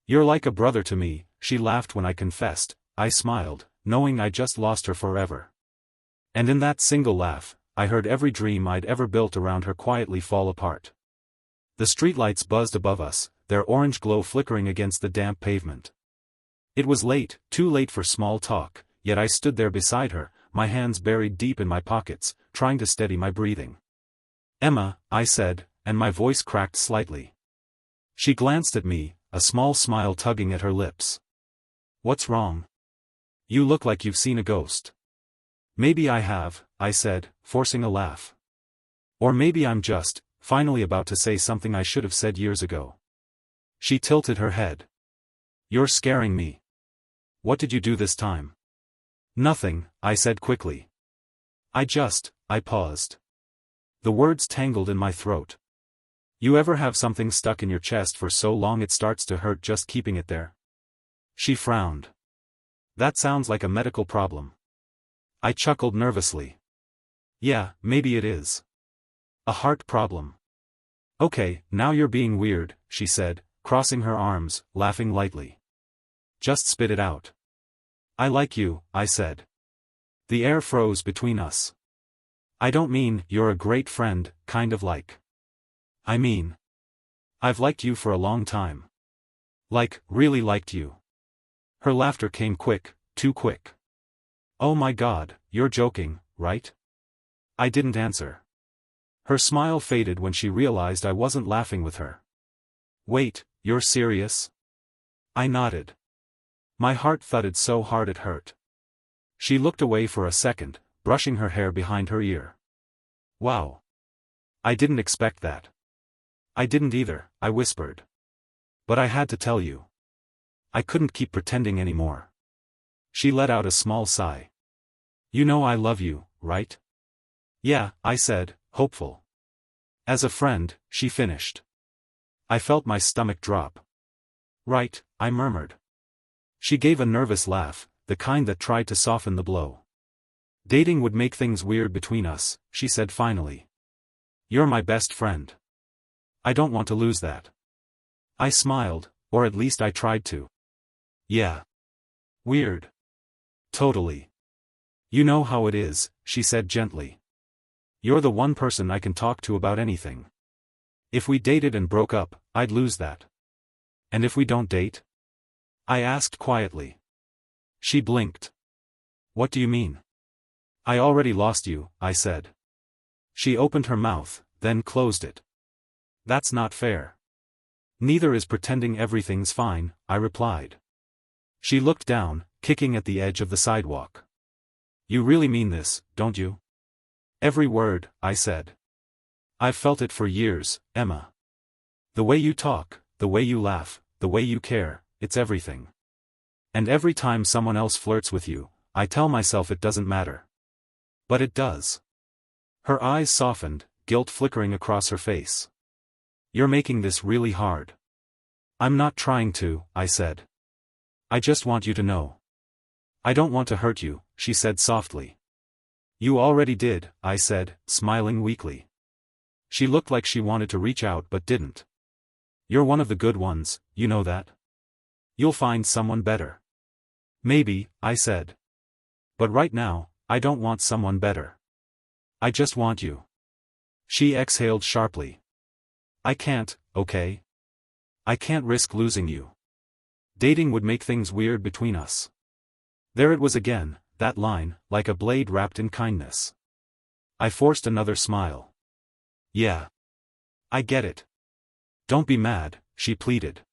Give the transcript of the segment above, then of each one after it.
You're like a brother to me, she laughed when I confessed. I smiled, knowing I just lost her forever. And in that single laugh, I heard every dream I'd ever built around her quietly fall apart. The streetlights buzzed above us, their orange glow flickering against the damp pavement. It was late, too late for small talk, yet I stood there beside her, my hands buried deep in my pockets, trying to steady my breathing. "Emma," I said, and my voice cracked slightly. She glanced at me, a small smile tugging at her lips. "What's wrong? You look like you've seen a ghost." "Maybe I have," I said, forcing a laugh. "Or maybe I'm just, finally about to say something I should have said years ago." She tilted her head. "You're scaring me. What did you do this time?" "Nothing," I said quickly. I paused. The words tangled in my throat. "You ever have something stuck in your chest for so long it starts to hurt just keeping it there?" She frowned. "That sounds like a medical problem." I chuckled nervously. "Yeah, maybe it is. A heart problem." "Okay, now you're being weird," she said, crossing her arms, laughing lightly. "Just spit it out." "I like you," I said. The air froze between us. "I don't mean, you're a great friend, kind of like. I mean, I've liked you for a long time. Like, really liked you." Her laughter came quick, too quick. "Oh my God, you're joking, right?" I didn't answer. Her smile faded when she realized I wasn't laughing with her. "Wait, you're serious?" I nodded. My heart thudded so hard it hurt. She looked away for a second, brushing her hair behind her ear. "Wow. I didn't expect that." "I didn't either," I whispered. "But I had to tell you. I couldn't keep pretending anymore." She let out a small sigh. "You know I love you, right?" "Yeah," I said, hopeful. "As a friend," she finished. I felt my stomach drop. "Right," I murmured. She gave a nervous laugh, the kind that tried to soften the blow. "Dating would make things weird between us," she said finally. "You're my best friend. I don't want to lose that." I smiled, or at least I tried to. "Yeah. Weird. Totally. You know how it is," she said gently. "You're the one person I can talk to about anything. If we dated and broke up, I'd lose that." "And if we don't date?" I asked quietly. She blinked. "What do you mean?" "I already lost you," I said. She opened her mouth, then closed it. "That's not fair." "Neither is pretending everything's fine," I replied. She looked down, kicking at the edge of the sidewalk. "You really mean this, don't you?" "Every word," I said. "I've felt it for years, Emma. The way you talk, the way you laugh, the way you care, it's everything. And every time someone else flirts with you, I tell myself it doesn't matter. But it does." Her eyes softened, guilt flickering across her face. "You're making this really hard." "I'm not trying to," I said. "I just want you to know." "I don't want to hurt you," she said softly. "You already did," I said, smiling weakly. She looked like she wanted to reach out but didn't. "You're one of the good ones, you know that. You'll find someone better." "Maybe," I said. "But right now, I don't want someone better. I just want you." She exhaled sharply. "I can't, okay? I can't risk losing you. Dating would make things weird between us." There it was again, that line, like a blade wrapped in kindness. I forced another smile. "Yeah. I get it. Don't be mad," she pleaded.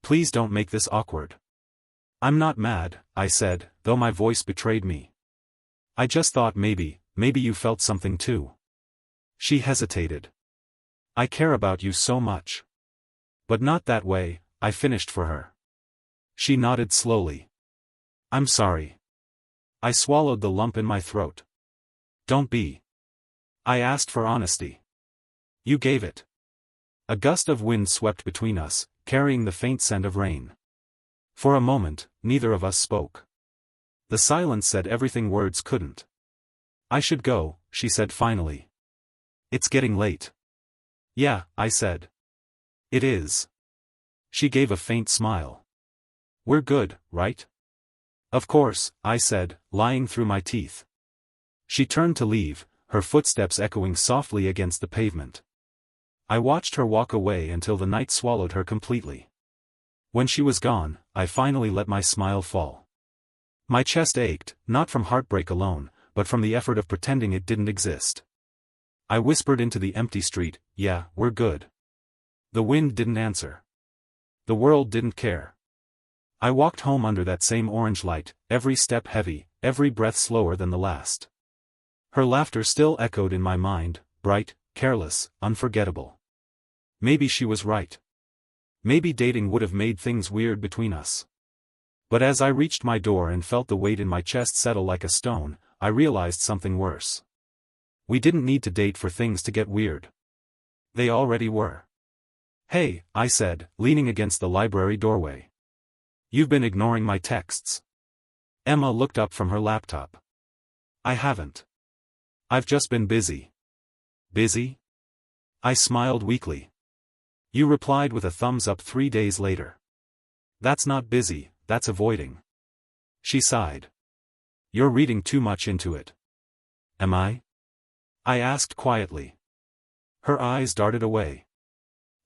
"Please don't make this awkward." "I'm not mad," I said, though my voice betrayed me. "I just thought maybe you felt something too." She hesitated. "I care about you so much. But not that way," I finished for her. She nodded slowly. "I'm sorry." I swallowed the lump in my throat. "Don't be." I asked for honesty. You gave it. A gust of wind swept between us, carrying the faint scent of rain. For a moment, neither of us spoke. The silence said everything words couldn't. "I should go," she said finally. "It's getting late." "Yeah," I said. "It is." She gave a faint smile. We're good, right? Of course, I said, lying through my teeth. She turned to leave, her footsteps echoing softly against the pavement. I watched her walk away until the night swallowed her completely. When she was gone, I finally let my smile fall. My chest ached, not from heartbreak alone, but from the effort of pretending it didn't exist. I whispered into the empty street, yeah, we're good. The wind didn't answer. The world didn't care. I walked home under that same orange light, every step heavy, every breath slower than the last. Her laughter still echoed in my mind, bright, careless, unforgettable. Maybe she was right. Maybe dating would have made things weird between us. But as I reached my door and felt the weight in my chest settle like a stone, I realized something worse. We didn't need to date for things to get weird. They already were. Hey, I said, leaning against the library doorway. You've been ignoring my texts. Emma looked up from her laptop. I haven't. I've just been busy. Busy? I smiled weakly. You replied with a thumbs up 3 days later. That's not busy, that's avoiding. She sighed. You're reading too much into it. Am I? I asked quietly. Her eyes darted away.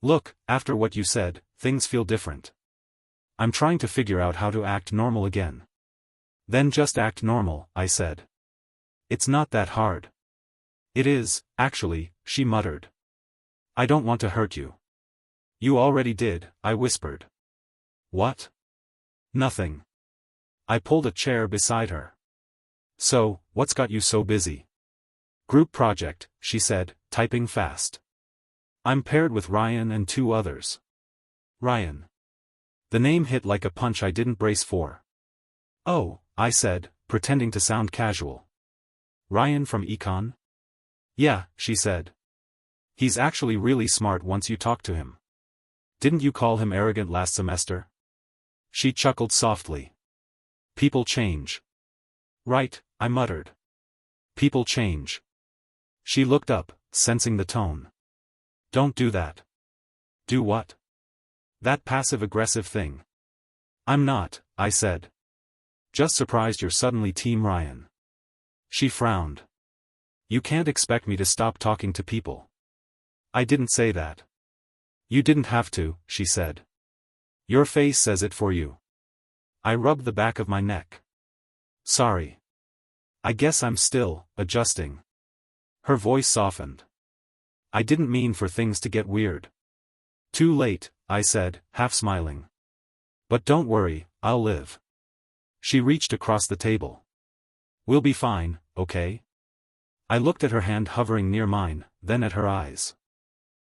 Look, after what you said, things feel different. I'm trying to figure out how to act normal again. Then just act normal, I said. It's not that hard. It is, actually, she muttered. I don't want to hurt you. You already did, I whispered. What? Nothing. I pulled a chair beside her. So, what's got you so busy? Group project, she said, typing fast. I'm paired with Ryan and 2 others. Ryan. The name hit like a punch I didn't brace for. Oh, I said, pretending to sound casual. Ryan from Econ? Yeah, she said. He's actually really smart once you talk to him. Didn't you call him arrogant last semester? She chuckled softly. People change. Right, I muttered. People change. She looked up, sensing the tone. Don't do that. Do what? That passive-aggressive thing. I'm not, I said. Just surprised you're suddenly Team Ryan. She frowned. You can't expect me to stop talking to people. I didn't say that. You didn't have to, she said. Your face says it for you. I rubbed the back of my neck. Sorry. I guess I'm still adjusting. Her voice softened. I didn't mean for things to get weird. Too late, I said, half smiling. But don't worry, I'll live. She reached across the table. We'll be fine, okay? I looked at her hand hovering near mine, then at her eyes.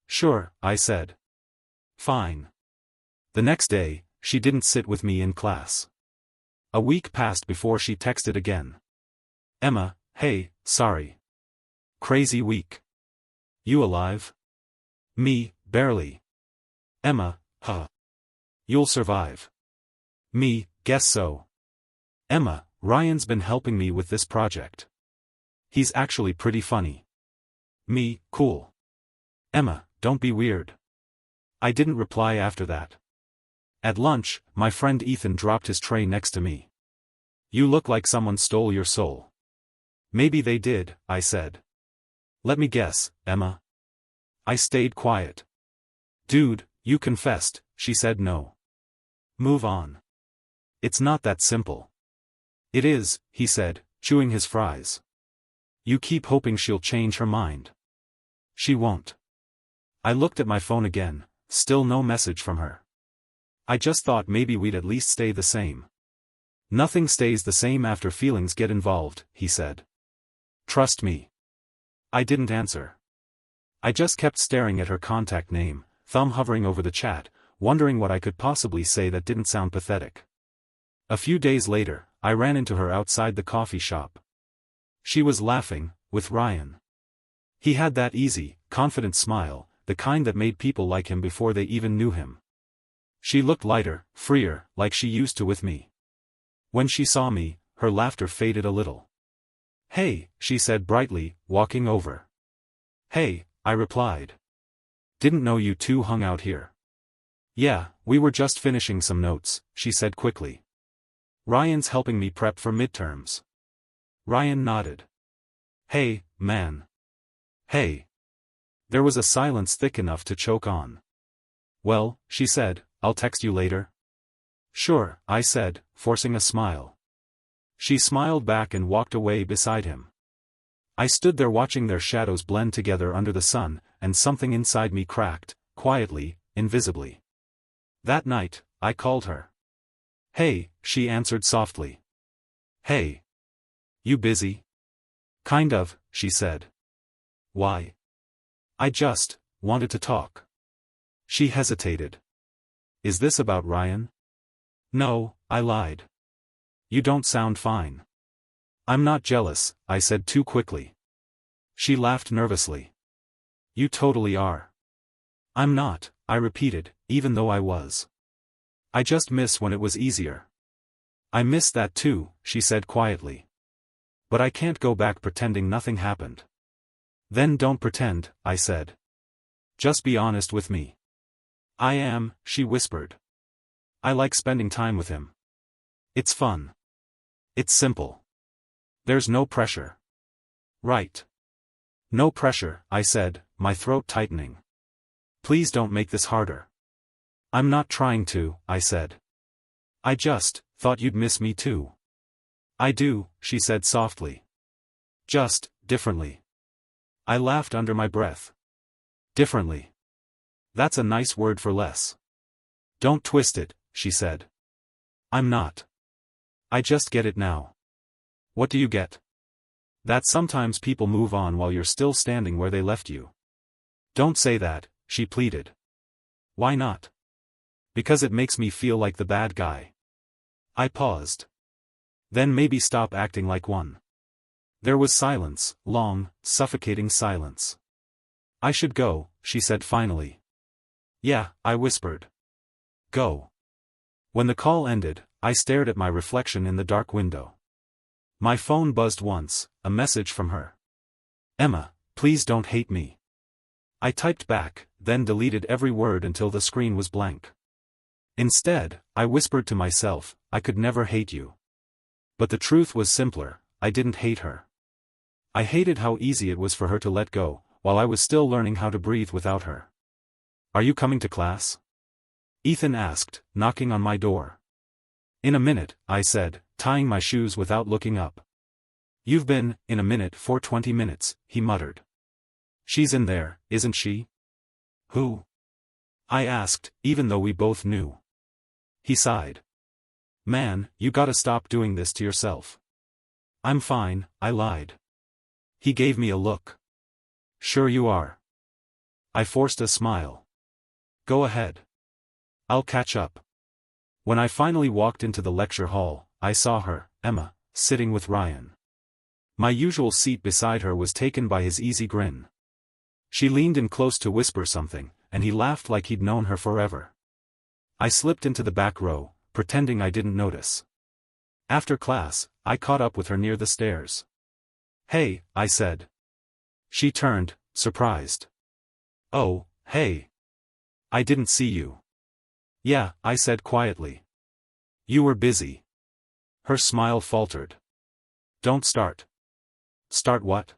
Sure, I said. Fine. The next day, she didn't sit with me in class. A week passed before she texted again. Emma, hey, sorry. Crazy week. You alive? Me, barely. Emma, huh. You'll survive. Me, guess so. Emma, Ryan's been helping me with this project. He's actually pretty funny. Me, cool. Emma, don't be weird. I didn't reply after that. At lunch, my friend Ethan dropped his tray next to me. You look like someone stole your soul. Maybe they did, I said. Let me guess, Emma. I stayed quiet. Dude, you confessed, she said no. Move on. It's not that simple. It is, he said, chewing his fries. You keep hoping she'll change her mind. She won't. I looked at my phone again, still no message from her. I just thought maybe we'd at least stay the same. Nothing stays the same after feelings get involved, he said. Trust me. I didn't answer. I just kept staring at her contact name, thumb hovering over the chat, wondering what I could possibly say that didn't sound pathetic. A few days later, I ran into her outside the coffee shop. She was laughing, with Ryan. He had that easy, confident smile, the kind that made people like him before they even knew him. She looked lighter, freer, like she used to with me. When she saw me, her laughter faded a little. Hey, she said brightly, walking over. Hey, I replied. Didn't know you two hung out here. Yeah, we were just finishing some notes, she said quickly. Ryan's helping me prep for midterms. Ryan nodded. Hey, man. Hey. There was a silence thick enough to choke on. Well, she said, I'll text you later. Sure, I said, forcing a smile. She smiled back and walked away beside him. I stood there watching their shadows blend together under the sun, and something inside me cracked, quietly, invisibly. That night, I called her. Hey, she answered softly. Hey. You busy? Kind of, she said. Why? I just wanted to talk. She hesitated. Is this about Ryan? No, I lied. You don't sound fine. I'm not jealous, I said too quickly. She laughed nervously. You totally are. I'm not, I repeated, even though I was. I just miss when it was easier. I miss that too, she said quietly. But I can't go back pretending nothing happened. Then don't pretend, I said. Just be honest with me. I am, she whispered. I like spending time with him. It's fun. It's simple. There's no pressure. Right. No pressure, I said, my throat tightening. Please don't make this harder. I'm not trying to, I said. I just thought you'd miss me too. I do, she said softly. Just differently. I laughed under my breath. Differently. That's a nice word for less. Don't twist it, she said. I'm not. I just get it now. What do you get? That sometimes people move on while you're still standing where they left you. Don't say that, she pleaded. Why not? Because it makes me feel like the bad guy. I paused. Then maybe stop acting like one. There was silence, long, suffocating silence. I should go, she said finally. Yeah, I whispered. Go. When the call ended, I stared at my reflection in the dark window. My phone buzzed once, a message from her. Emma, please don't hate me. I typed back, then deleted every word until the screen was blank. Instead, I whispered to myself, I could never hate you. But the truth was simpler, I didn't hate her. I hated how easy it was for her to let go, while I was still learning how to breathe without her. Are you coming to class? Ethan asked, knocking on my door. In a minute, I said, tying my shoes without looking up. You've been, in a minute for 20 minutes, he muttered. She's in there, isn't she? Who? I asked, even though we both knew. He sighed. Man, you gotta stop doing this to yourself. I'm fine, I lied. He gave me a look. Sure you are. I forced a smile. Go ahead. I'll catch up. When I finally walked into the lecture hall, I saw her, Emma, sitting with Ryan. My usual seat beside her was taken by his easy grin. She leaned in close to whisper something, and he laughed like he'd known her forever. I slipped into the back row, pretending I didn't notice. After class, I caught up with her near the stairs. Hey, I said. She turned, surprised. Oh, hey. I didn't see you. Yeah, I said quietly. You were busy. Her smile faltered. Don't start. Start what?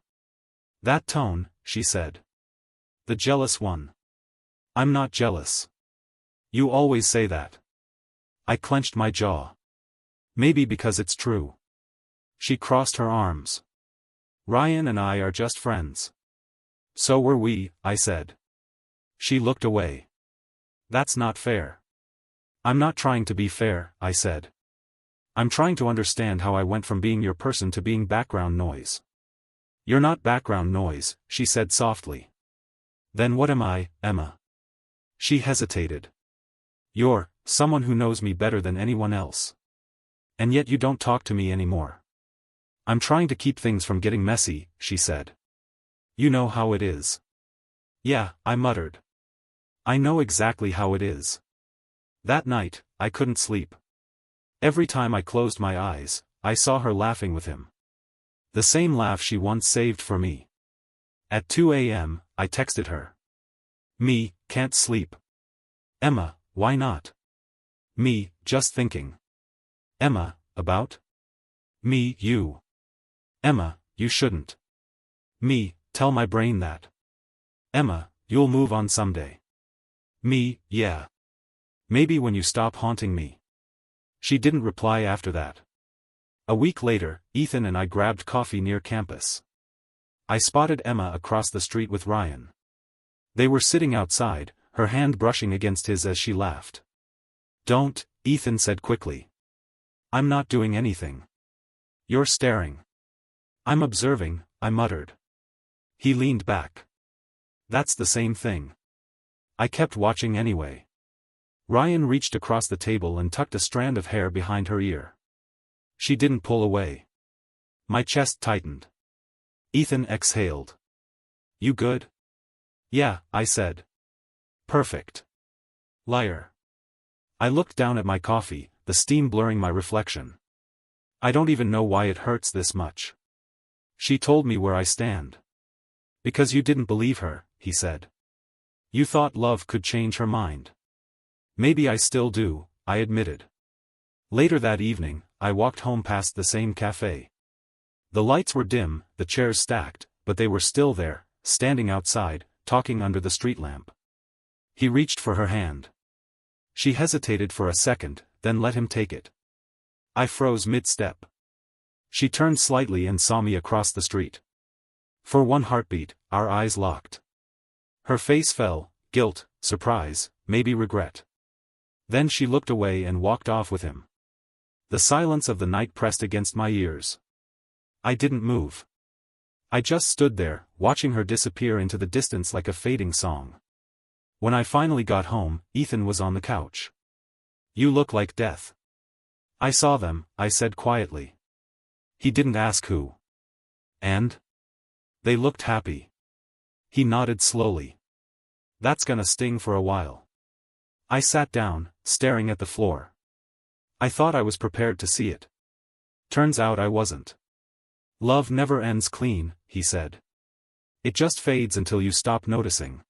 That tone, she said. The jealous one. I'm not jealous. You always say that. I clenched my jaw. Maybe because it's true. She crossed her arms. Ryan and I are just friends. So were we, I said. She looked away. That's not fair. I'm not trying to be fair, I said. I'm trying to understand how I went from being your person to being background noise. You're not background noise, she said softly. Then what am I, Emma? She hesitated. You're someone who knows me better than anyone else. And yet you don't talk to me anymore. I'm trying to keep things from getting messy, she said. You know how it is. Yeah, I muttered. I know exactly how it is. That night, I couldn't sleep. Every time I closed my eyes, I saw her laughing with him. The same laugh she once saved for me. At 2 a.m., I texted her. Me, can't sleep. Emma, Why not? Me, just thinking. Emma, about? Me, you. Emma, you shouldn't. Me, tell my brain that. Emma, you'll move on someday. Me, yeah. Maybe when you stop haunting me. She didn't reply after that. A week later, Ethan and I grabbed coffee near campus. I spotted Emma across the street with Ryan. They were sitting outside, her hand brushing against his as she laughed. Don't, Ethan said quickly. I'm not doing anything. You're staring. I'm observing, I muttered. He leaned back. That's the same thing. I kept watching anyway. Ryan reached across the table and tucked a strand of hair behind her ear. She didn't pull away. My chest tightened. Ethan exhaled. You good? Yeah, I said. Perfect. Liar. I looked down at my coffee, the steam blurring my reflection. I don't even know why it hurts this much. She told me where I stand. Because you didn't believe her, he said. You thought love could change her mind. Maybe I still do, I admitted. Later that evening, I walked home past the same cafe. The lights were dim, the chairs stacked, but they were still there, standing outside, talking under the street lamp. He reached for her hand. She hesitated for a second, then let him take it. I froze mid-step. She turned slightly and saw me across the street. For one heartbeat, our eyes locked. Her face fell, guilt, surprise, maybe regret. Then she looked away and walked off with him. The silence of the night pressed against my ears. I didn't move. I just stood there, watching her disappear into the distance like a fading song. When I finally got home, Ethan was on the couch. You look like death. I saw them, I said quietly. He didn't ask who. And? They looked happy. He nodded slowly. That's gonna sting for a while. I sat down, staring at the floor. I thought I was prepared to see it. Turns out I wasn't. Love never ends clean, he said. It just fades until you stop noticing.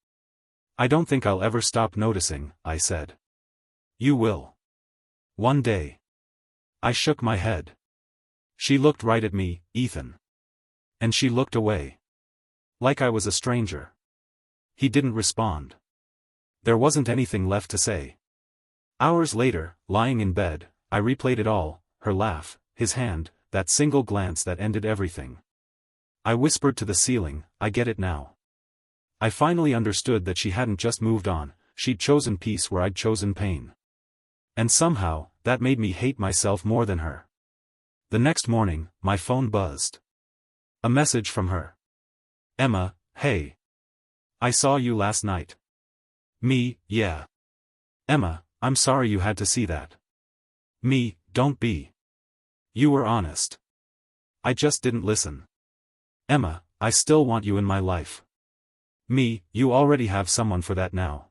I don't think I'll ever stop noticing, I said. You will. One day. I shook my head. She looked right at me, Ethan. And she looked away. Like I was a stranger. He didn't respond. There wasn't anything left to say. Hours later, lying in bed, I replayed it all, her laugh, his hand, that single glance that ended everything. I whispered to the ceiling, I get it now. I finally understood that she hadn't just moved on, she'd chosen peace where I'd chosen pain. And somehow, that made me hate myself more than her. The next morning, my phone buzzed. A message from her. Emma, hey. I saw you last night. Me, yeah. Emma, I'm sorry you had to see that. Me, don't be. You were honest. I just didn't listen. Emma, I still want you in my life. Me, you already have someone for that now.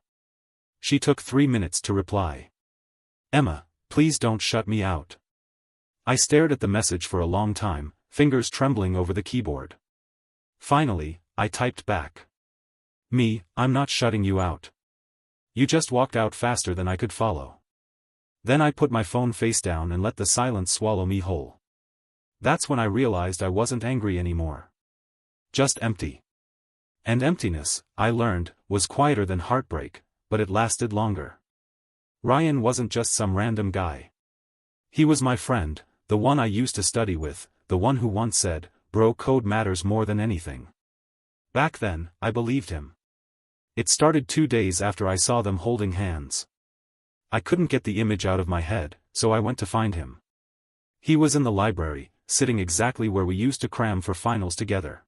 She took 3 minutes to reply. Emma, please don't shut me out. I stared at the message for a long time, fingers trembling over the keyboard. Finally, I typed back. Me, I'm not shutting you out. You just walked out faster than I could follow. Then I put my phone face down and let the silence swallow me whole. That's when I realized I wasn't angry anymore. Just empty. And emptiness, I learned, was quieter than heartbreak, but it lasted longer. Ryan wasn't just some random guy. He was my friend, the one I used to study with, the one who once said, bro code matters more than anything. Back then, I believed him. It started 2 days after I saw them holding hands. I couldn't get the image out of my head, so I went to find him. He was in the library, sitting exactly where we used to cram for finals together.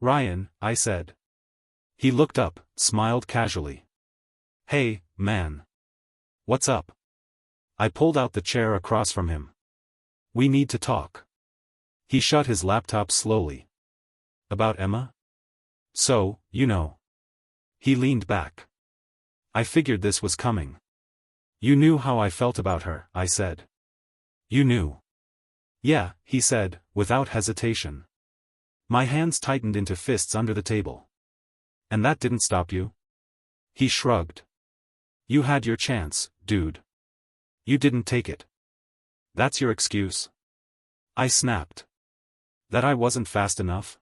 Ryan, I said. He looked up, smiled casually. Hey, man. What's up? I pulled out the chair across from him. We need to talk. He shut his laptop slowly. About Emma? So, you know. He leaned back. I figured this was coming. You knew how I felt about her, I said. You knew. Yeah, he said, without hesitation. My hands tightened into fists under the table. And that didn't stop you? He shrugged. You had your chance, dude. You didn't take it. That's your excuse? I snapped. That I wasn't fast enough?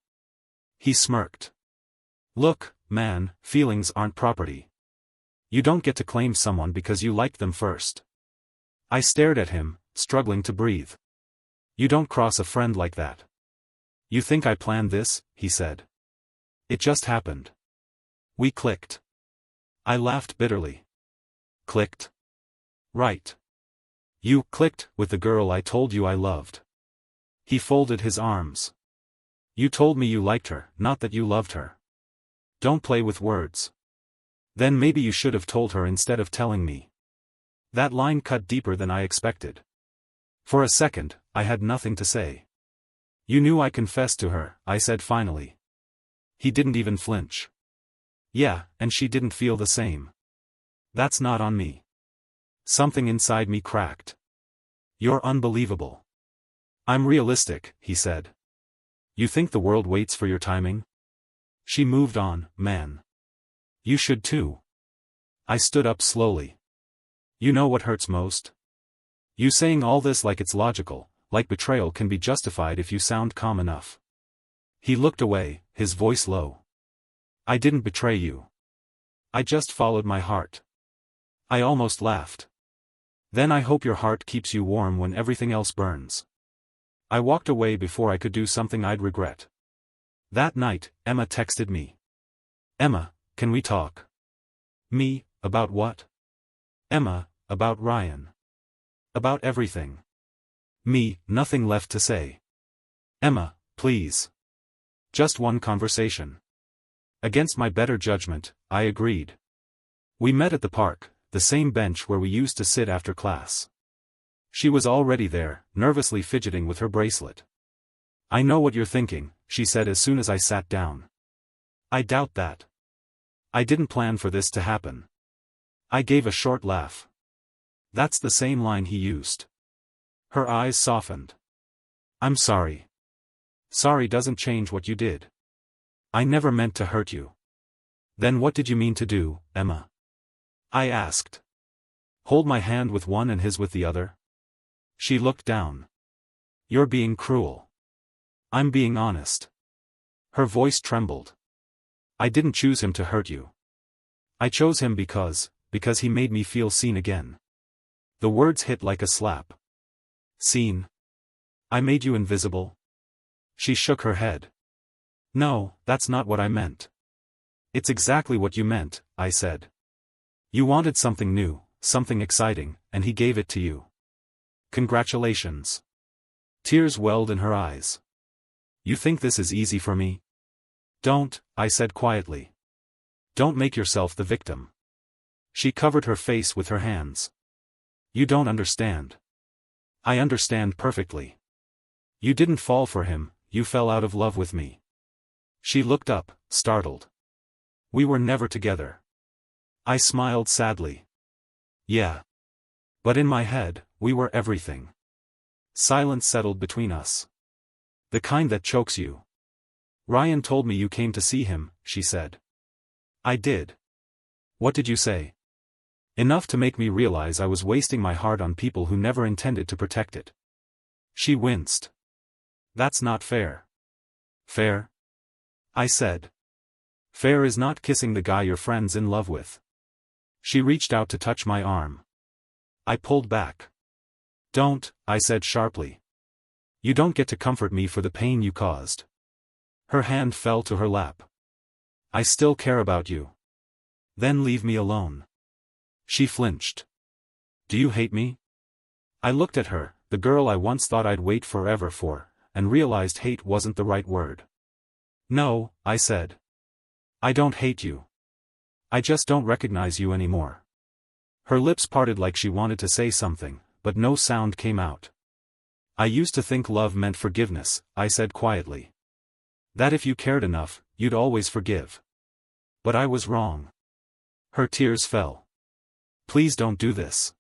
He smirked. Look, man, feelings aren't property. You don't get to claim someone because you liked them first. I stared at him, struggling to breathe. You don't cross a friend like that. You think I planned this? He said. It just happened. We clicked. I laughed bitterly. Clicked? Right. You clicked with the girl I told you I loved. He folded his arms. You told me you liked her, not that you loved her. Don't play with words. Then maybe you should have told her instead of telling me. That line cut deeper than I expected. For a second, I had nothing to say. You knew I confessed to her, I said finally. He didn't even flinch. Yeah, and she didn't feel the same. That's not on me. Something inside me cracked. You're unbelievable. I'm realistic, he said. You think the world waits for your timing? She moved on, man. You should too. I stood up slowly. You know what hurts most? You saying all this like it's logical, like betrayal can be justified if you sound calm enough. He looked away, his voice low. I didn't betray you. I just followed my heart. I almost laughed. Then I hope your heart keeps you warm when everything else burns. I walked away before I could do something I'd regret. That night, Emma texted me. Emma, can we talk? Me, about what? Emma, about Ryan. About everything. Me, nothing left to say. Emma, please. Just one conversation. Against my better judgment, I agreed. We met at the park, the same bench where we used to sit after class. She was already there, nervously fidgeting with her bracelet. I know what you're thinking, she said as soon as I sat down. I doubt that. I didn't plan for this to happen. I gave a short laugh. That's the same line he used. Her eyes softened. I'm sorry. Sorry doesn't change what you did. I never meant to hurt you. Then what did you mean to do, Emma? I asked. Hold my hand with one and his with the other? She looked down. You're being cruel. I'm being honest. Her voice trembled. I didn't choose him to hurt you. I chose him because he made me feel seen again. The words hit like a slap. Seen? I made you invisible? She shook her head. No, that's not what I meant. It's exactly what you meant, I said. You wanted something new, something exciting, and he gave it to you. Congratulations. Tears welled in her eyes. You think this is easy for me? Don't, I said quietly. Don't make yourself the victim. She covered her face with her hands. You don't understand. I understand perfectly. You didn't fall for him, you fell out of love with me. She looked up, startled. We were never together. I smiled sadly. Yeah. But in my head, we were everything. Silence settled between us. The kind that chokes you. Ryan told me you came to see him, she said. I did. What did you say? Enough to make me realize I was wasting my heart on people who never intended to protect it. She winced. That's not fair. Fair? I said. Fair is not kissing the guy your friend's in love with. She reached out to touch my arm. I pulled back. Don't, I said sharply. You don't get to comfort me for the pain you caused. Her hand fell to her lap. I still care about you. Then leave me alone. She flinched. Do you hate me? I looked at her, the girl I once thought I'd wait forever for, and realized hate wasn't the right word. No, I said. I don't hate you. I just don't recognize you anymore. Her lips parted like she wanted to say something, but no sound came out. I used to think love meant forgiveness, I said quietly. That if you cared enough, you'd always forgive. But I was wrong. Her tears fell. Please don't do this.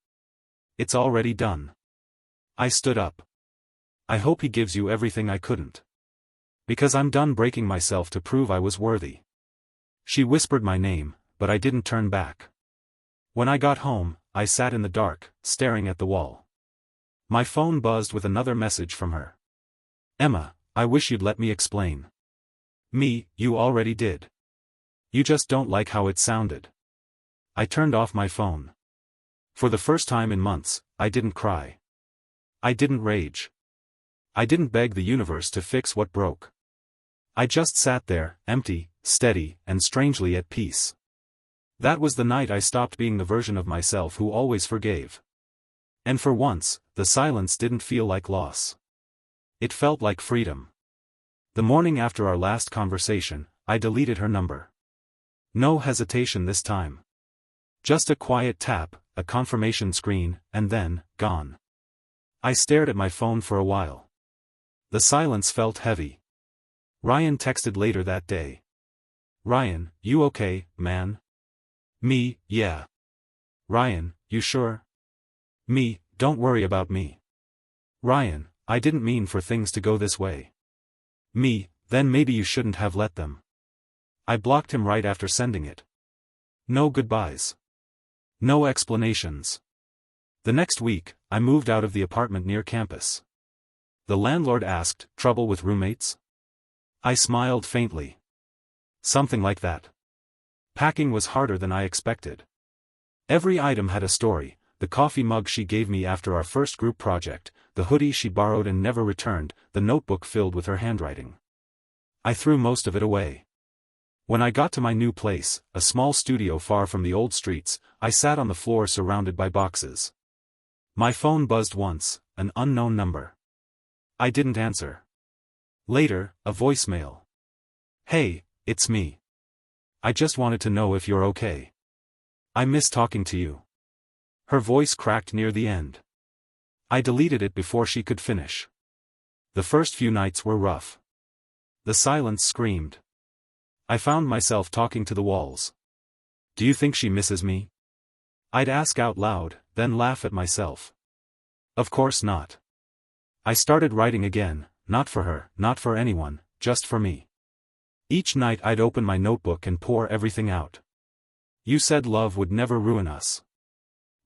It's already done. I stood up. I hope he gives you everything I couldn't. Because I'm done breaking myself to prove I was worthy. She whispered my name, but I didn't turn back. When I got home, I sat in the dark, staring at the wall. My phone buzzed with another message from her. Emma, I wish you'd let me explain. Me, you already did. You just don't like how it sounded. I turned off my phone. For the first time in months, I didn't cry. I didn't rage. I didn't beg the universe to fix what broke. I just sat there, empty, steady, and strangely at peace. That was the night I stopped being the version of myself who always forgave. And for once, the silence didn't feel like loss. It felt like freedom. The morning after our last conversation, I deleted her number. No hesitation this time. Just a quiet tap, a confirmation screen, and then, gone. I stared at my phone for a while. The silence felt heavy. Ryan texted later that day. Ryan, you okay, man? Me, yeah. Ryan, you sure? Me, don't worry about me. Ryan, I didn't mean for things to go this way. Me, then maybe you shouldn't have let them. I blocked him right after sending it. No goodbyes. No explanations. The next week, I moved out of the apartment near campus. The landlord asked, trouble with roommates? I smiled faintly. Something like that. Packing was harder than I expected. Every item had a story: the coffee mug she gave me after our first group project, the hoodie she borrowed and never returned, the notebook filled with her handwriting. I threw most of it away. When I got to my new place, a small studio far from the old streets, I sat on the floor surrounded by boxes. My phone buzzed once, an unknown number. I didn't answer. Later, a voicemail. Hey, it's me. I just wanted to know if you're okay. I miss talking to you. Her voice cracked near the end. I deleted it before she could finish. The first few nights were rough. The silence screamed. I found myself talking to the walls. Do you think she misses me? I'd ask out loud, then laugh at myself. Of course not. I started writing again, not for her, not for anyone, just for me. Each night I'd open my notebook and pour everything out. You said love would never ruin us.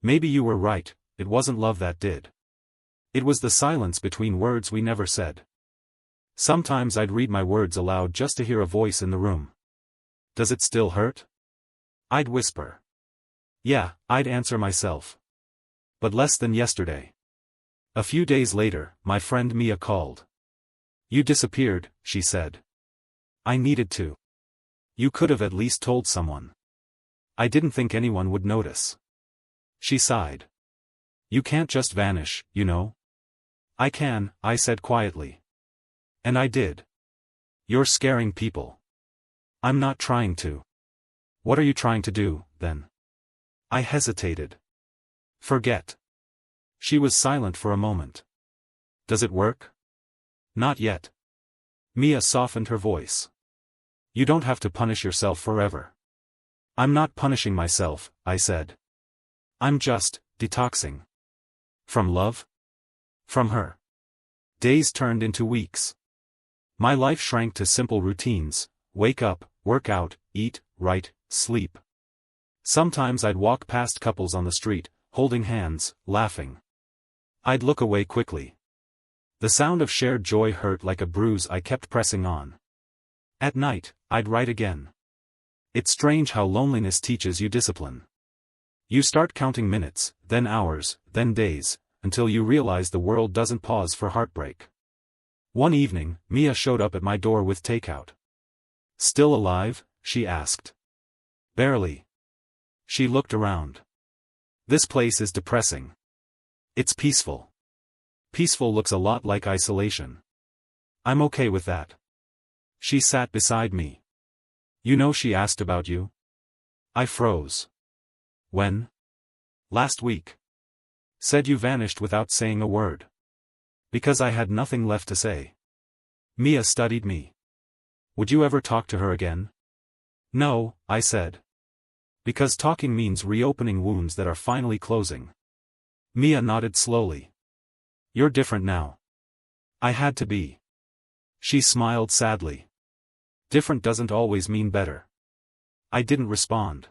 Maybe you were right, it wasn't love that did. It was the silence between words we never said. Sometimes I'd read my words aloud just to hear a voice in the room. Does it still hurt? I'd whisper. Yeah, I'd answer myself. But less than yesterday. A few days later, my friend Mia called. You disappeared, she said. I needed to. You could have at least told someone. I didn't think anyone would notice. She sighed. You can't just vanish, you know. I can, I said quietly. And I did. You're scaring people. I'm not trying to. What are you trying to do, then? I hesitated. Forget. She was silent for a moment. Does it work? Not yet. Mia softened her voice. You don't have to punish yourself forever. I'm not punishing myself, I said. I'm just detoxing. From love? From her. Days turned into weeks. My life shrank to simple routines: wake up, work out, eat, write, sleep. Sometimes I'd walk past couples on the street, holding hands, laughing. I'd look away quickly. The sound of shared joy hurt like a bruise I kept pressing on. At night, I'd write again. It's strange how loneliness teaches you discipline. You start counting minutes, then hours, then days, until you realize the world doesn't pause for heartbreak. One evening, Mia showed up at my door with takeout. Still alive? She asked. Barely. She looked around. This place is depressing. It's peaceful. Peaceful looks a lot like isolation. I'm okay with that. She sat beside me. You know she asked about you? I froze. When? Last week. Said you vanished without saying a word. Because I had nothing left to say. Mia studied me. Would you ever talk to her again? No, I said. Because talking means reopening wounds that are finally closing. Mia nodded slowly. You're different now. I had to be. She smiled sadly. Different doesn't always mean better. I didn't respond.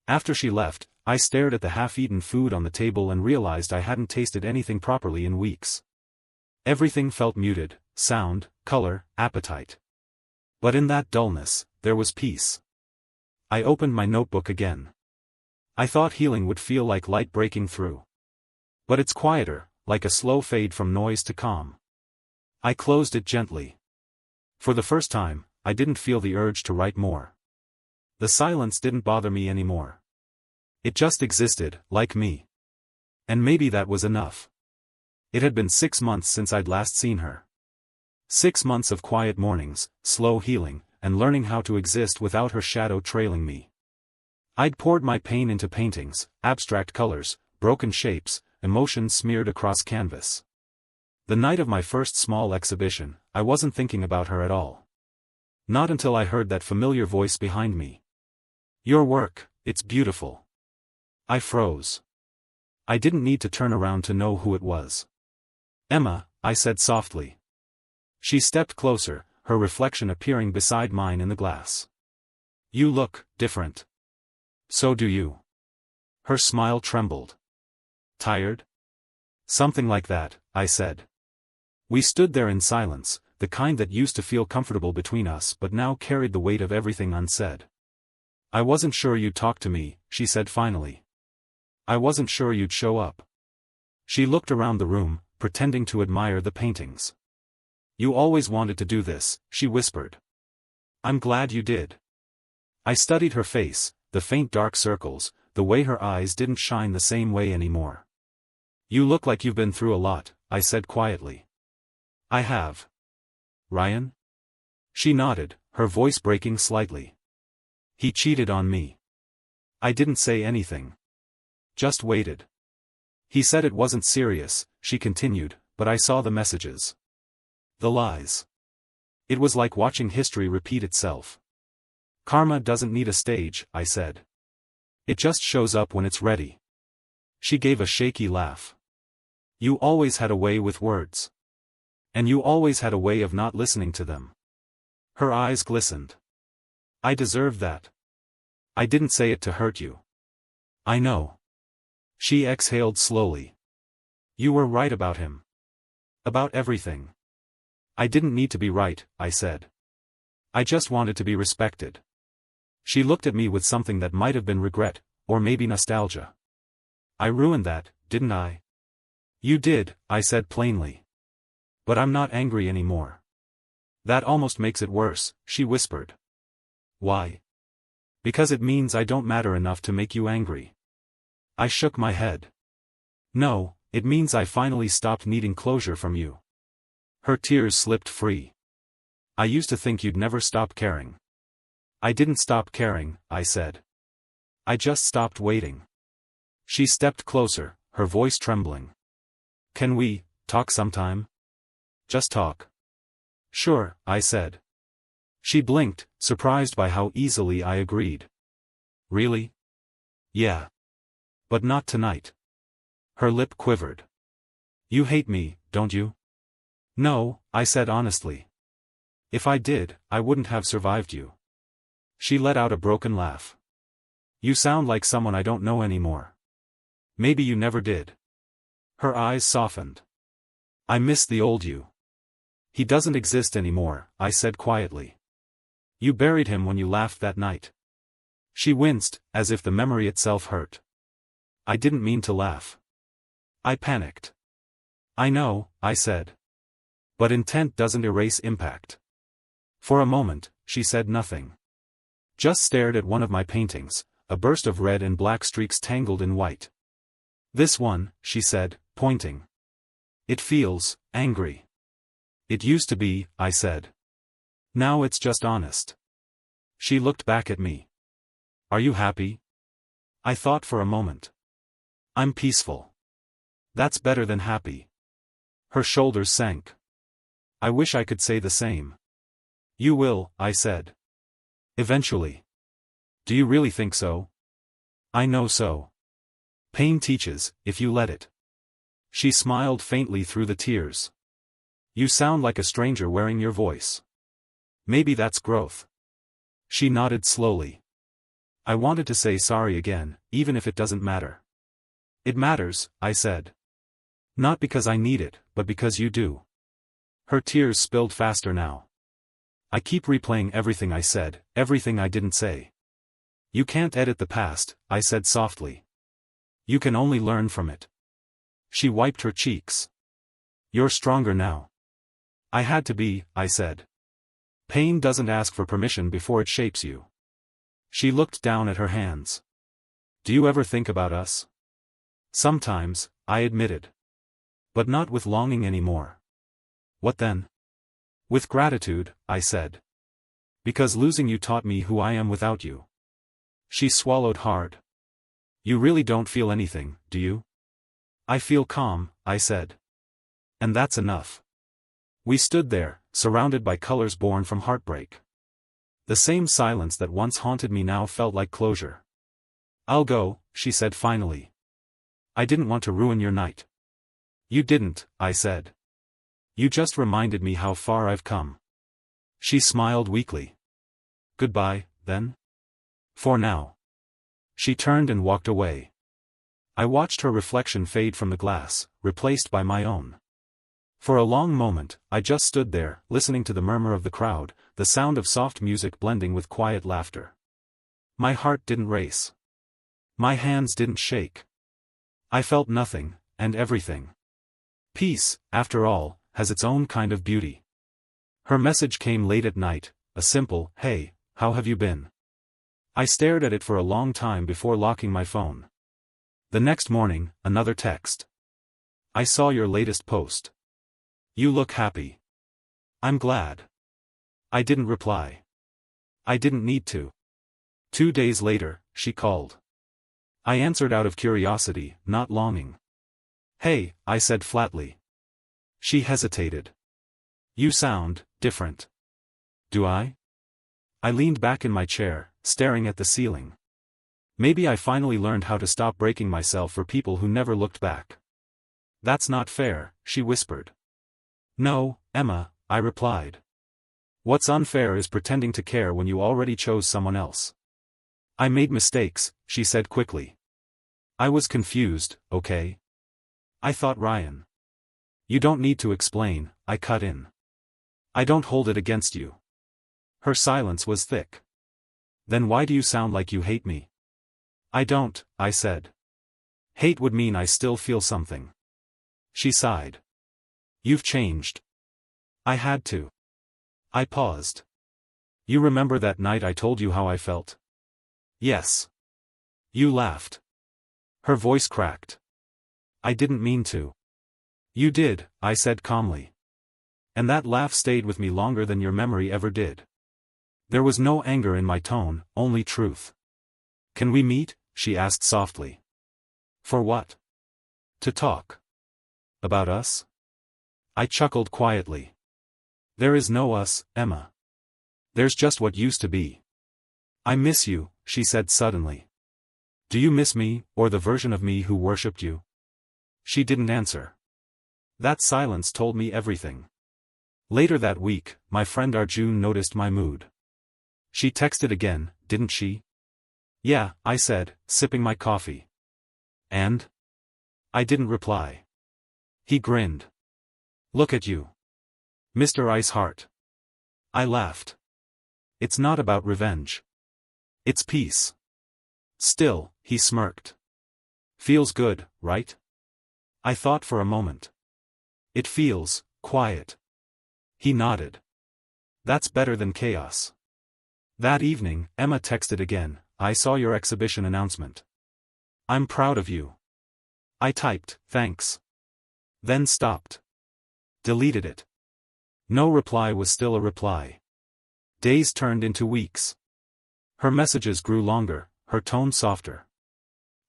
After she left, I stared at the half-eaten food on the table and realized I hadn't tasted anything properly in weeks. Everything felt muted: sound, color, appetite. But in that dullness, there was peace. I opened my notebook again. I thought healing would feel like light breaking through. But it's quieter, like a slow fade from noise to calm. I closed it gently. For the first time, I didn't feel the urge to write more. The silence didn't bother me anymore. It just existed, like me. And maybe that was enough. It had been 6 months since I'd last seen her. 6 months of quiet mornings, slow healing, and learning how to exist without her shadow trailing me. I'd poured my pain into paintings, abstract colors, broken shapes, emotions smeared across canvas. The night of my first small exhibition, I wasn't thinking about her at all. Not until I heard that familiar voice behind me. "Your work, it's beautiful." I froze. I didn't need to turn around to know who it was. "Emma," I said softly. She stepped closer, her reflection appearing beside mine in the glass. "You look different." "So do you." Her smile trembled. "Tired?" "Something like that," I said. We stood there in silence, the kind that used to feel comfortable between us but now carried the weight of everything unsaid. "I wasn't sure you'd talk to me," she said finally. "I wasn't sure you'd show up." She looked around the room, pretending to admire the paintings. "You always wanted to do this," she whispered. "I'm glad you did." I studied her face, the faint dark circles, the way her eyes didn't shine the same way anymore. "You look like you've been through a lot," I said quietly. "I have." "Ryan?" She nodded, her voice breaking slightly. "He cheated on me." I didn't say anything. Just waited. "He said it wasn't serious," she continued, "but I saw the messages. The lies. It was like watching history repeat itself." "Karma doesn't need a stage," I said. "It just shows up when it's ready." She gave a shaky laugh. "You always had a way with words. And you always had a way of not listening to them." Her eyes glistened. "I deserve that. I didn't say it to hurt you." "I know." She exhaled slowly. "You were right about him. About everything." "I didn't need to be right," I said. "I just wanted to be respected." She looked at me with something that might have been regret, or maybe nostalgia. "I ruined that, didn't I?" "You did," I said plainly. "But I'm not angry anymore." "That almost makes it worse," she whispered. "Why?" "Because it means I don't matter enough to make you angry." I shook my head. "No, it means I finally stopped needing closure from you." Her tears slipped free. "I used to think you'd never stop caring." "I didn't stop caring," I said. "I just stopped waiting." She stepped closer, her voice trembling. "Can we talk sometime? Just talk." "Sure," I said. She blinked, surprised by how easily I agreed. "Really?" "Yeah. But not tonight." Her lip quivered. "You hate me, don't you?" "No," I said honestly. "If I did, I wouldn't have survived you." She let out a broken laugh. "You sound like someone I don't know anymore." "Maybe you never did." Her eyes softened. "I miss the old you." "He doesn't exist anymore," I said quietly. "You buried him when you laughed that night." She winced, as if the memory itself hurt. "I didn't mean to laugh." I panicked. "I know," I said. "But intent doesn't erase impact." For a moment, she said nothing. Just stared at one of my paintings, a burst of red and black streaks tangled in white. "This one," she said, pointing. "It feels angry." "It used to be," I said. "Now it's just honest." She looked back at me. "Are you happy?" I thought for a moment. "I'm peaceful." "That's better than happy." Her shoulders sank. "I wish I could say the same." "You will," I said. "Eventually." "Do you really think so?" "I know so. Pain teaches, if you let it." She smiled faintly through the tears. "You sound like a stranger wearing your voice." "Maybe that's growth." She nodded slowly. I wanted to say sorry again, even if it doesn't matter. It matters, I said. Not because I need it, but because you do. Her tears spilled faster now. I keep replaying everything I said, everything I didn't say. You can't edit the past, I said softly. You can only learn from it. She wiped her cheeks. You're stronger now. I had to be, I said. Pain doesn't ask for permission before it shapes you. She looked down at her hands. Do you ever think about us? Sometimes, I admitted. But not with longing anymore. What then? With gratitude, I said. Because losing you taught me who I am without you. She swallowed hard. You really don't feel anything, do you? I feel calm, I said. And that's enough. We stood there, surrounded by colors born from heartbreak. The same silence that once haunted me now felt like closure. I'll go, she said finally. I didn't want to ruin your night. You didn't, I said. You just reminded me how far I've come. She smiled weakly. Goodbye, then? For now. She turned and walked away. I watched her reflection fade from the glass, replaced by my own. For a long moment, I just stood there, listening to the murmur of the crowd, the sound of soft music blending with quiet laughter. My heart didn't race. My hands didn't shake. I felt nothing, and everything. Peace, after all, has its own kind of beauty. Her message came late at night, a simple, "Hey, how have you been?" I stared at it for a long time before locking my phone. The next morning, another text. I saw your latest post. You look happy. I'm glad. I didn't reply. I didn't need to. 2 days later, she called. I answered out of curiosity, not longing. Hey, I said flatly. She hesitated. You sound different. Do I? I leaned back in my chair, staring at the ceiling. Maybe I finally learned how to stop breaking myself for people who never looked back. That's not fair, she whispered. No, Emma, I replied. What's unfair is pretending to care when you already chose someone else. I made mistakes, she said quickly. I was confused, okay? I thought Ryan. You don't need to explain, I cut in. I don't hold it against you. Her silence was thick. Then why do you sound like you hate me? I don't, I said. Hate would mean I still feel something. She sighed. You've changed. I had to. I paused. You remember that night I told you how I felt? Yes. You laughed. Her voice cracked. I didn't mean to. You did, I said calmly. And that laugh stayed with me longer than your memory ever did. There was no anger in my tone, only truth. Can we meet? She asked softly. For what? To talk. About us? I chuckled quietly. There is no us, Emma. There's just what used to be. I miss you, she said suddenly. Do you miss me, or the version of me who worshipped you? She didn't answer. That silence told me everything. Later that week, my friend Arjun noticed my mood. She texted again, didn't she? Yeah, I said, sipping my coffee. And? I didn't reply. He grinned. Look at you. Mr. Iceheart. I laughed. It's not about revenge. It's peace. Still, he smirked. Feels good, right? I thought for a moment. It feels quiet. He nodded. That's better than chaos. That evening, Emma texted again, I saw your exhibition announcement. I'm proud of you. I typed, thanks. Then stopped. Deleted it. No reply was still a reply. Days turned into weeks. Her messages grew longer, her tone softer.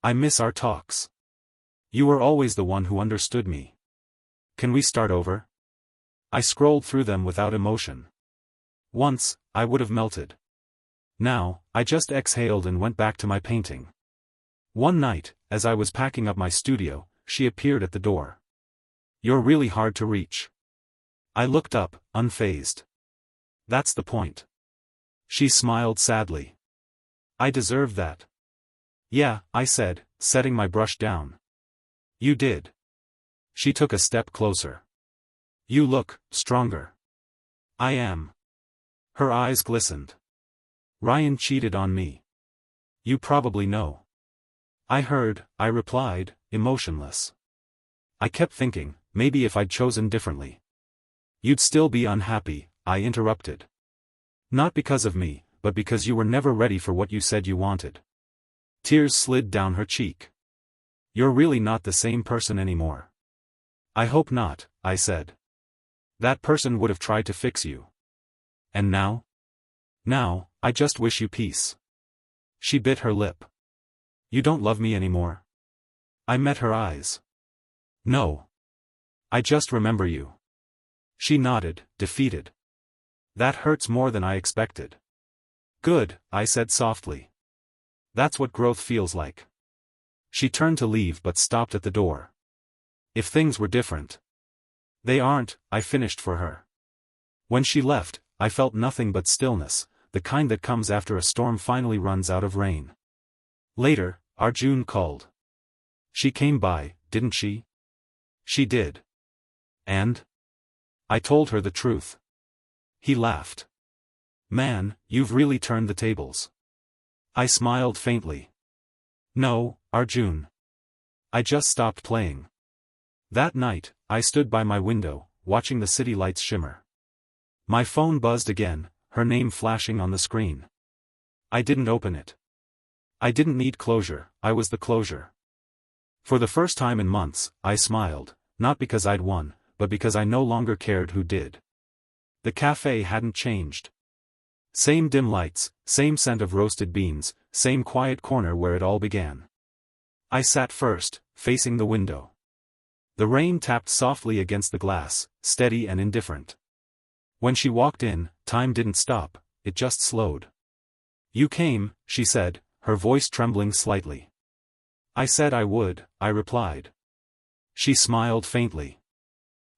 I miss our talks. You were always the one who understood me. Can we start over? I scrolled through them without emotion. Once, I would have melted. Now, I just exhaled and went back to my painting. One night, as I was packing up my studio, she appeared at the door. You're really hard to reach. I looked up, unfazed. That's the point. She smiled sadly. I deserve that. Yeah, I said, setting my brush down. You did. She took a step closer. You look stronger. I am. Her eyes glistened. Ryan cheated on me. You probably know. I heard, I replied, emotionless. I kept thinking, maybe if I'd chosen differently. You'd still be unhappy, I interrupted. Not because of me, but because you were never ready for what you said you wanted. Tears slid down her cheek. You're really not the same person anymore. I hope not, I said. That person would have tried to fix you. And now? Now, I just wish you peace. She bit her lip. You don't love me anymore? I met her eyes. No. I just remember you. She nodded, defeated. That hurts more than I expected. Good, I said softly. That's what growth feels like. She turned to leave but stopped at the door. If things were different. They aren't, I finished for her. When she left, I felt nothing but stillness, the kind that comes after a storm finally runs out of rain. Later, Arjun called. She came by, didn't she? She did. And? I told her the truth. He laughed. Man, you've really turned the tables. I smiled faintly. No, Arjun. I just stopped playing. That night, I stood by my window, watching the city lights shimmer. My phone buzzed again, her name flashing on the screen. I didn't open it. I didn't need closure, I was the closure. For the first time in months, I smiled, not because I'd won, but because I no longer cared who did. The cafe hadn't changed. Same dim lights, same scent of roasted beans, same quiet corner where it all began. I sat first, facing the window. The rain tapped softly against the glass, steady and indifferent. When she walked in, time didn't stop, it just slowed. You came, she said, her voice trembling slightly. I said I would, I replied. She smiled faintly.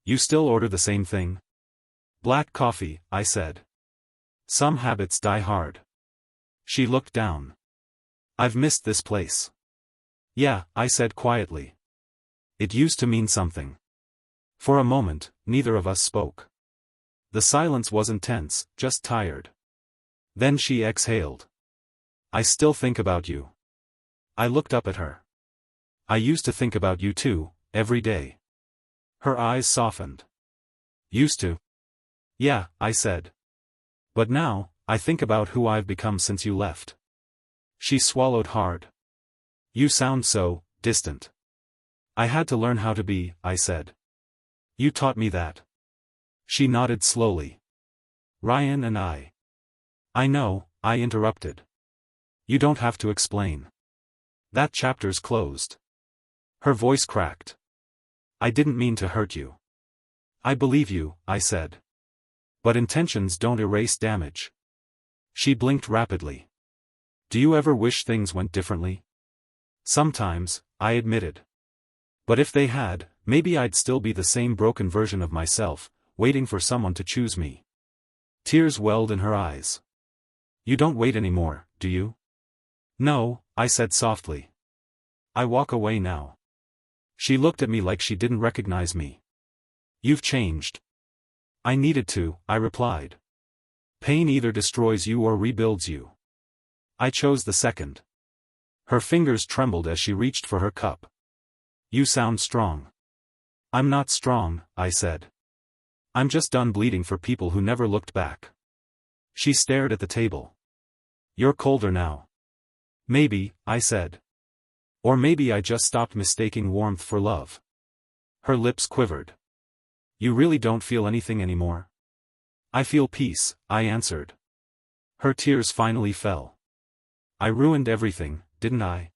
You still order the same thing? Black coffee, I said. Some habits die hard. She looked down. I've missed this place. Yeah, I said quietly. It used to mean something. For a moment, neither of us spoke. The silence wasn't tense, just tired. Then she exhaled. I still think about you. I looked up at her. I used to think about you too, every day. Her eyes softened. Used to? Yeah, I said. But now, I think about who I've become since you left. She swallowed hard. You sound so distant. I had to learn how to be, I said. You taught me that. She nodded slowly. Ryan and I. I know, I interrupted. You don't have to explain. That chapter's closed. Her voice cracked. I didn't mean to hurt you. I believe you, I said. But intentions don't erase damage. She blinked rapidly. Do you ever wish things went differently? Sometimes, I admitted. But if they had, maybe I'd still be the same broken version of myself, waiting for someone to choose me. Tears welled in her eyes. You don't wait anymore, do you? No, I said softly. I walk away now. She looked at me like she didn't recognize me. You've changed. I needed to, I replied. Pain either destroys you or rebuilds you. I chose the second. Her fingers trembled as she reached for her cup. You sound strong. I'm not strong, I said. I'm just done bleeding for people who never looked back. She stared at the table. You're colder now. Maybe, I said. Or maybe I just stopped mistaking warmth for love. Her lips quivered. You really don't feel anything anymore? I feel peace, I answered. Her tears finally fell. I ruined everything, didn't I?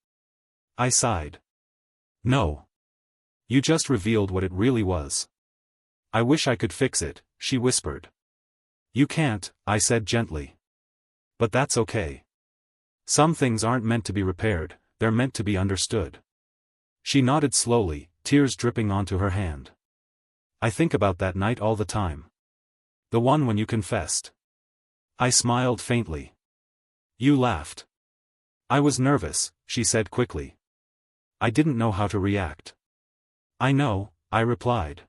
I sighed. No. You just revealed what it really was. I wish I could fix it, she whispered. You can't, I said gently. But that's okay. Some things aren't meant to be repaired, they're meant to be understood. She nodded slowly, tears dripping onto her hand. I think about that night all the time. The one when you confessed. I smiled faintly. You laughed. I was nervous, she said quickly. I didn't know how to react. I know, I replied.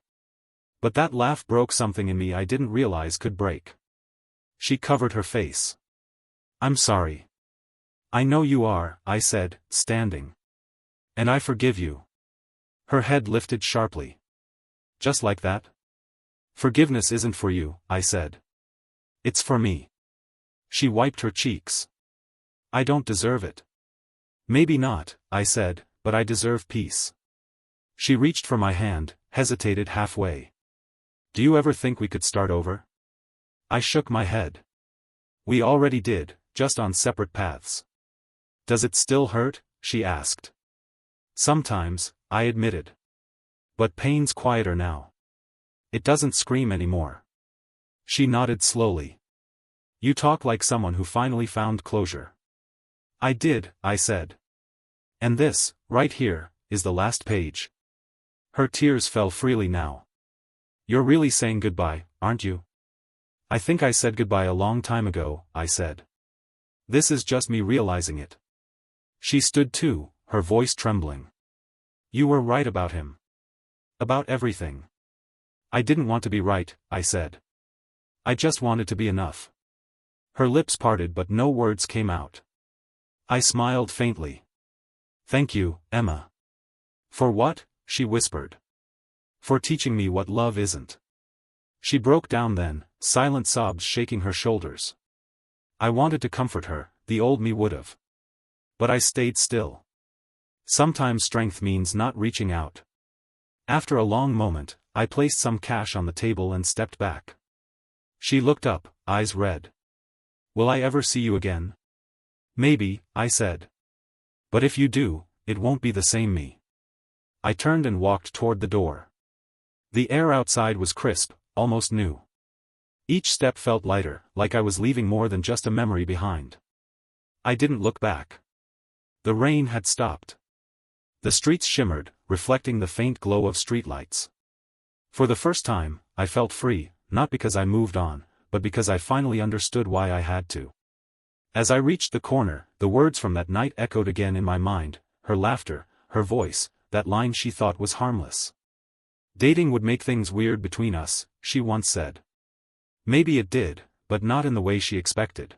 But that laugh broke something in me I didn't realize could break. She covered her face. I'm sorry. I know you are, I said, standing. And I forgive you. Her head lifted sharply. Just like that? Forgiveness isn't for you, I said. It's for me. She wiped her cheeks. I don't deserve it. Maybe not, I said, but I deserve peace. She reached for my hand, hesitated halfway. Do you ever think we could start over? I shook my head. We already did, just on separate paths. Does it still hurt? She asked. Sometimes, I admitted. But pain's quieter now. It doesn't scream anymore. She nodded slowly. You talk like someone who finally found closure. I did, I said. And this, right here, is the last page. Her tears fell freely now. You're really saying goodbye, aren't you? I think I said goodbye a long time ago, I said. This is just me realizing it. She stood too, her voice trembling. You were right about him. About everything. I didn't want to be right, I said. I just wanted to be enough. Her lips parted but no words came out. I smiled faintly. Thank you, Emma. For what? She whispered. For teaching me what love isn't. She broke down then, silent sobs shaking her shoulders. I wanted to comfort her, the old me would've. But I stayed still. Sometimes strength means not reaching out. After a long moment, I placed some cash on the table and stepped back. She looked up, eyes red. Will I ever see you again? Maybe, I said. But if you do, it won't be the same me. I turned and walked toward the door. The air outside was crisp, almost new. Each step felt lighter, like I was leaving more than just a memory behind. I didn't look back. The rain had stopped. The streets shimmered, reflecting the faint glow of streetlights. For the first time, I felt free, not because I moved on, but because I finally understood why I had to. As I reached the corner, the words from that night echoed again in my mind, her laughter, her voice, that line she thought was harmless. Dating would make things weird between us, she once said. Maybe it did, but not in the way she expected.